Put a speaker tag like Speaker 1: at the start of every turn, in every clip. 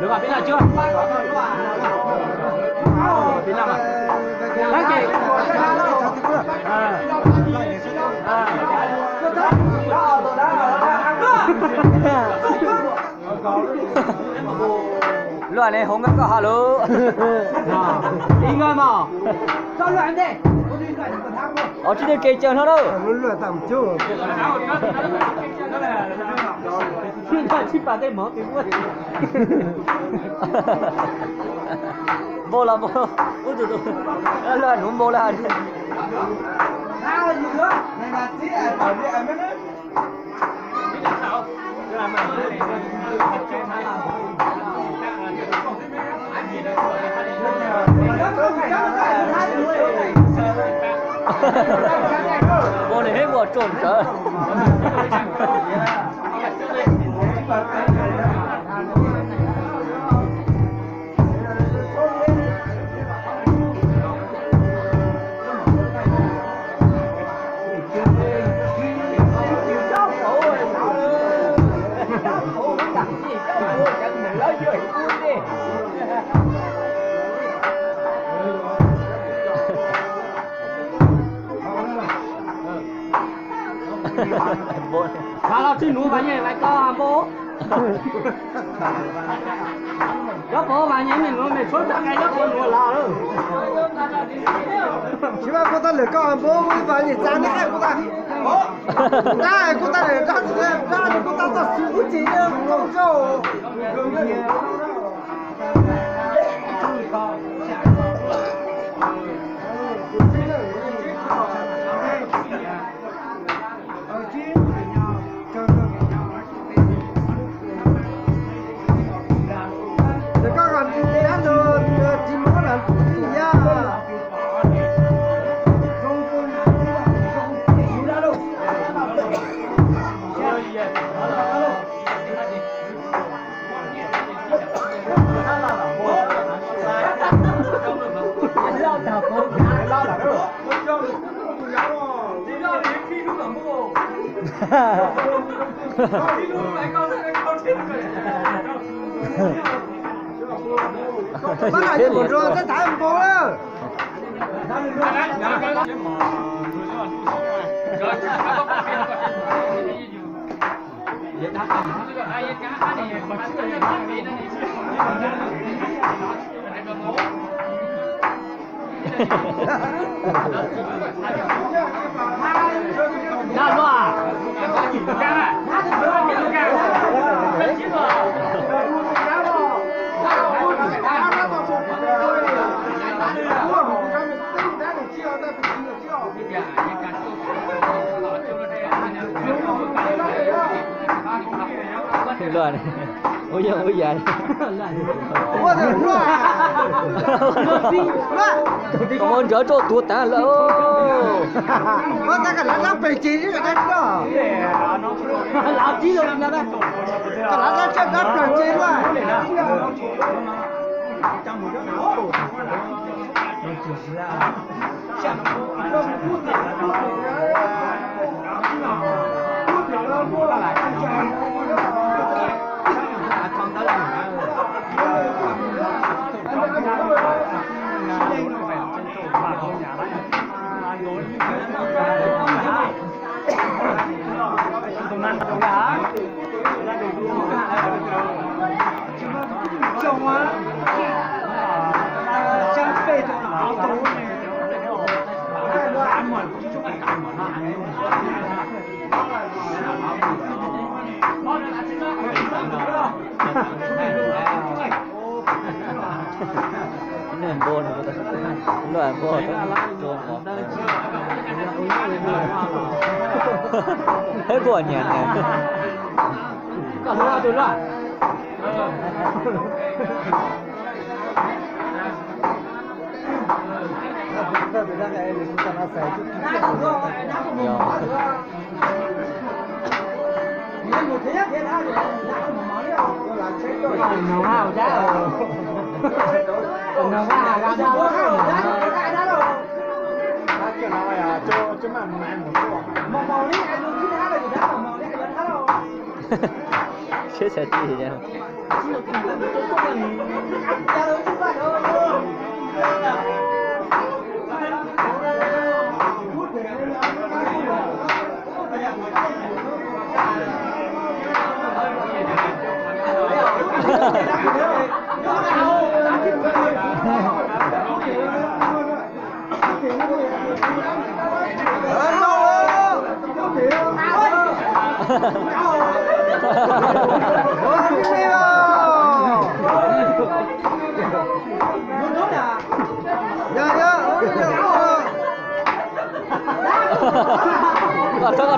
Speaker 1: Được rồi, biết là chưa? Biết làm à? Đấy chị.
Speaker 2: Loại này không có hello.
Speaker 1: Đi ngơi mà.
Speaker 3: Cho loại đi.
Speaker 2: Ở trên đây cây chân nó đâu.
Speaker 3: Loại tầm chưa.
Speaker 1: Chỉ bà đây mở tiếng quên.
Speaker 2: Vô là vô. Ôi trời ơi. Loại đúng vô là.
Speaker 3: Nào gì nữa? Này là tí ở đây ở bên đấy.
Speaker 2: Vô này hết một trộn trời.
Speaker 1: Kalau sini banyak lại có bố. Có bố banyak mình nó mình xuống cái đó con nó là đâu.
Speaker 3: Chỉ mà cô ta lựa con bố và gì ra đấy cô ta. Ra cô ta để ra thì cô ta ta xuống chỉ không cho. Bắt lại đi một rồi sẽ thả một bố đó.
Speaker 1: Ra luôn à?
Speaker 2: Loại này. Ôi giời ôi giời.
Speaker 3: Ôi trời ơi.
Speaker 2: Cảm ơn chớ cho tuột ta lỡ.
Speaker 3: Ôi ta cả lá bể chín rồi đấy đó.
Speaker 1: Lão chí rồi nè đây.
Speaker 3: Cả lá chân đất bể chín rồi. Chồng á. Chẳng phê cho nó tố này.
Speaker 2: Ini bon gitu. Lu bon trộn ngọt. Hết buồn nhỉ nè.
Speaker 1: Còn lo từ rồi. Nó hao giá rồi. Nó hao ra đâu rồi.
Speaker 3: Cái nào à cho mà ăn một cái. Màu đi ăn luôn cái đá là gì đó, màu đi ăn hết đâu.
Speaker 2: chết sẽ gì nhỉ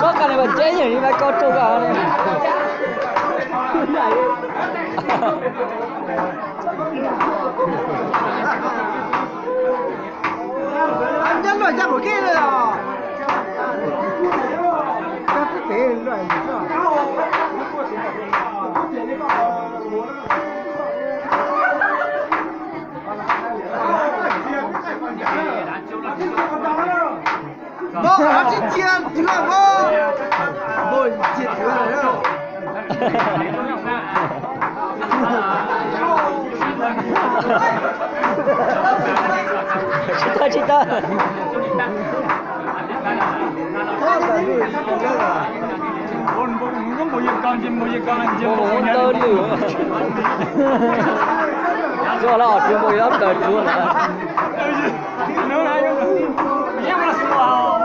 Speaker 2: có cái này mà chế nhiều như vậy có trâu gà này
Speaker 3: anh nhấn rồi ra một kia rồi à các cái tiền rồi bố ở trên chiên chưa bố bố chết rồi đó
Speaker 2: Cita-cita.
Speaker 1: Không có việc con chim
Speaker 2: Muốn tên đi. Cho nó chim bồi lắm đời chúa là.
Speaker 1: Nó hay không? Nhắm là sao?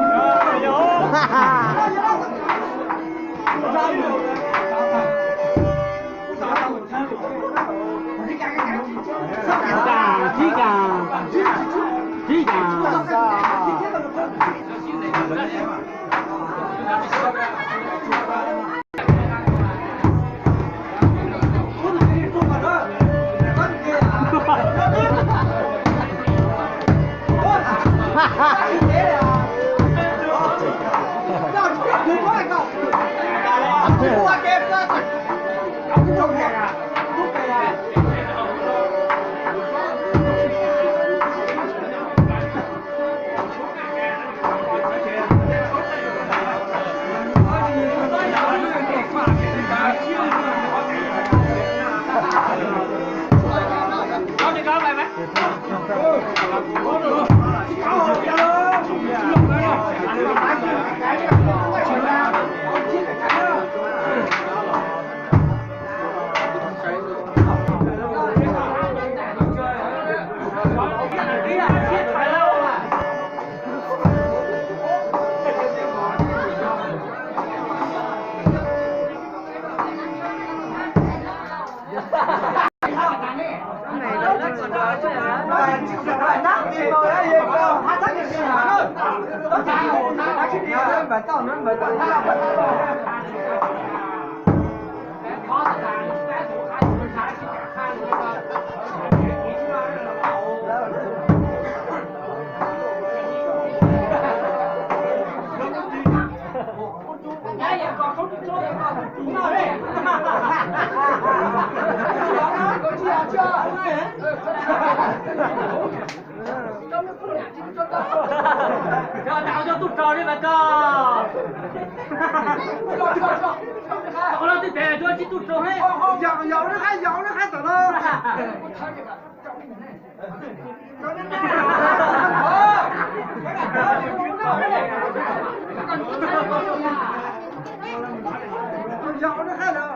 Speaker 1: Tạo cho tụt trò đi bà trò. Có lo tiếp về cho chị tụt trò hết.
Speaker 3: Dọn nó khai tỏ đó. Dọn nó khai đó.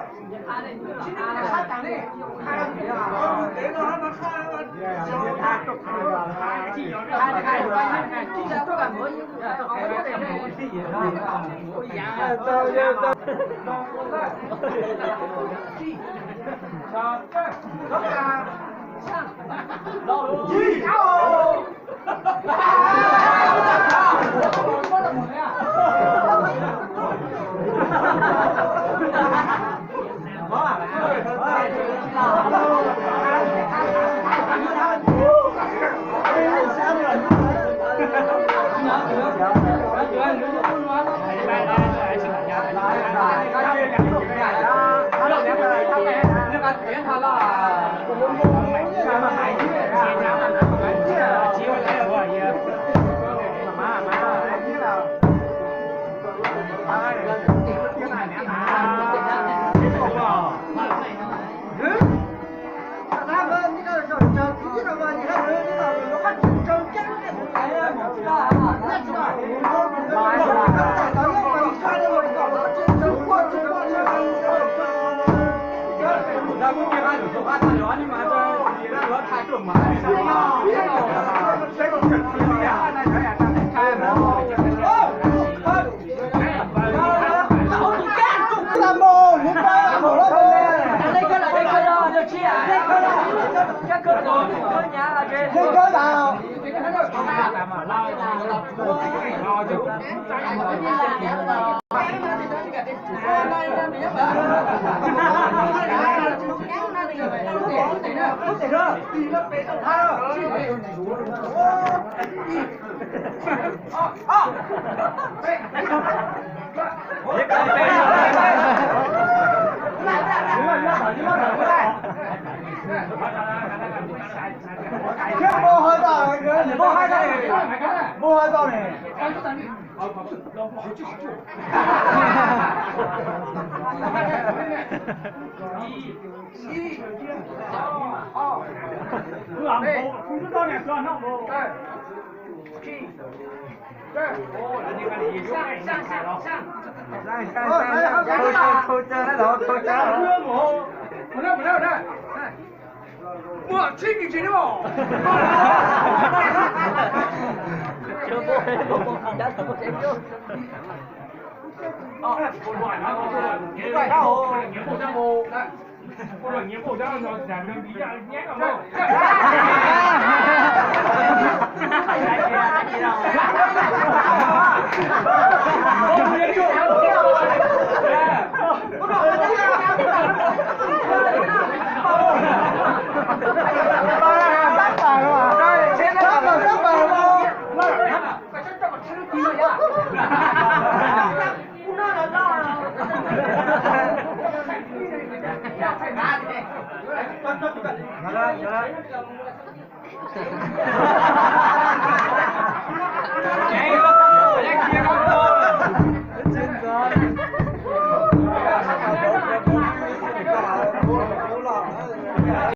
Speaker 3: làm bồ những cái bồ đó
Speaker 2: đây cơ đó được chi à đây cơ đó chắc cơ đó cơ nhà là cái
Speaker 3: những cái nào bồ hơi to bồ hơi to này thôi chơi nó thôi chơi
Speaker 1: 뭐 책이 지내고
Speaker 2: chưa vô một đã thật một em chưa
Speaker 1: Chạy